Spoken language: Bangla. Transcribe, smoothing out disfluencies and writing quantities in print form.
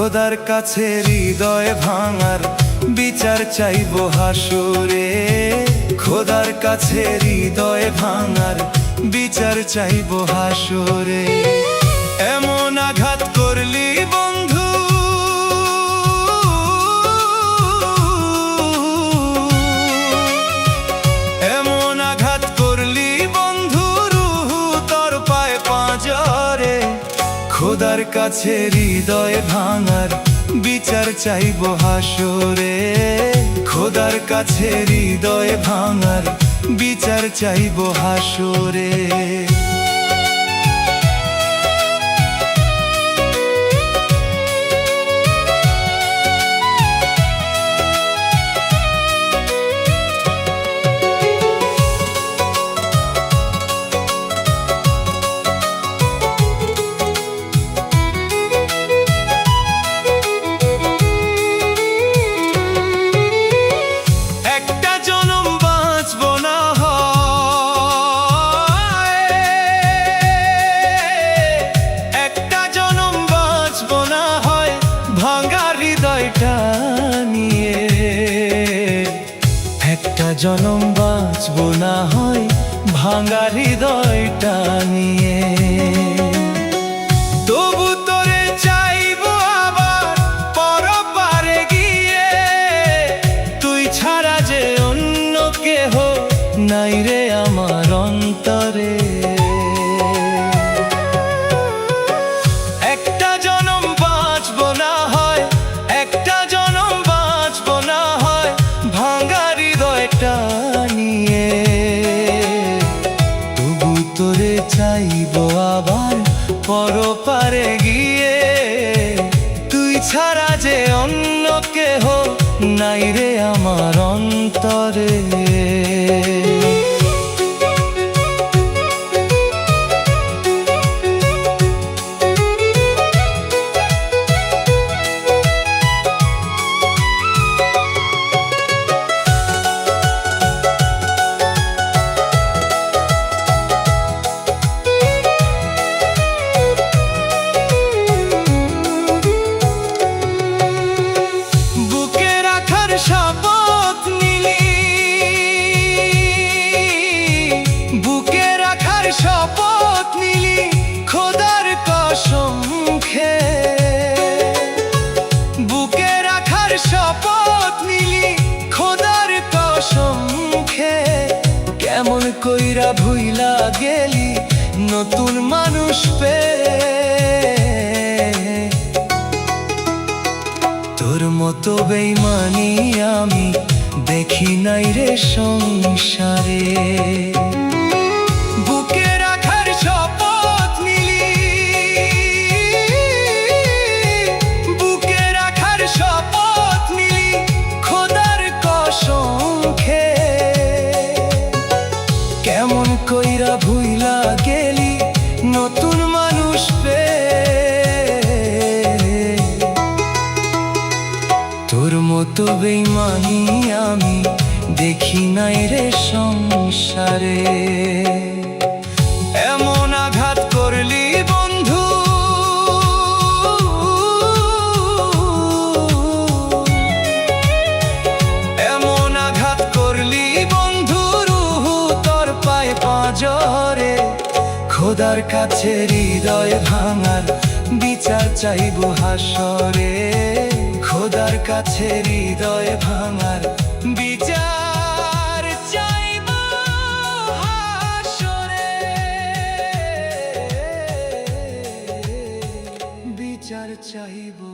খোদার কাছে হৃদয় ভাঙার বিচার চাইবো হাসরে। খোদার কাছে হৃদয় ভাঙার বিচার চাইবো হাসরে। এমন আঘাত করলি বন্ধু, এমন আঘাত করলি বন্ধু, রূহ তোর পায়ে পাঁজরে। খোদার কাছে হৃদয় ভাঙার বিচার চাইবো হাসরে। খোদার কাছে হৃদয় ভাঙার বিচার চাইবো হাসরে। একটা জনম বাঁচবো না হয় ভাঙা হৃদয়টা নিয়ে। তবু তোরে চাইবো আবার পরপারে গিয়ে, তুই ছাড়া যে অন্য কেহ নাই রে আমার অন্তরে। একটা জনম বাঁচবো না হয়, একটা জনম বাঁচবো না হয় ভাঙা হৃদয়টা নিয়ে। তবু তোরে চাইবো আবার পরপারে গিয়ে, তুই ছাড়া যে অন্য কেহ নাই রে আমার অন্তরে। শপথ নিলি, বুকে রাখার শপথ নিলি খোদার কসম খেয়ে। বুকে রাখার শপথ নিলি খোদার কসম খেয়ে। কেমন কইরা ভুইলা গেলি নতুন মানুষ পেয়ে। তোর মতো বেইমানি আমি দেখি নাই রে সংসারে। বুকে রাখার শপথ নিলি, বুকে রাখার শপথ নিলি খোদার কসম খেয়ে। কেমন কইরা ভুইলা গেলি নতুন মানুষ পেয়ে। তোর মতো বেইমানি আমি দেখি নাই রে সংসারে। এমন আঘাত করলি বন্ধু, এমন আঘাত করলি বন্ধু, রূহ তোর পায়ে পাঁজরে। খোদার কাছে হৃদয় ভাঙার বিচার চাইবো হাসরে। খোদার কাছে হৃদয় ভাঙার বিচার চাইবো হাসরে। বিচার চাইবো।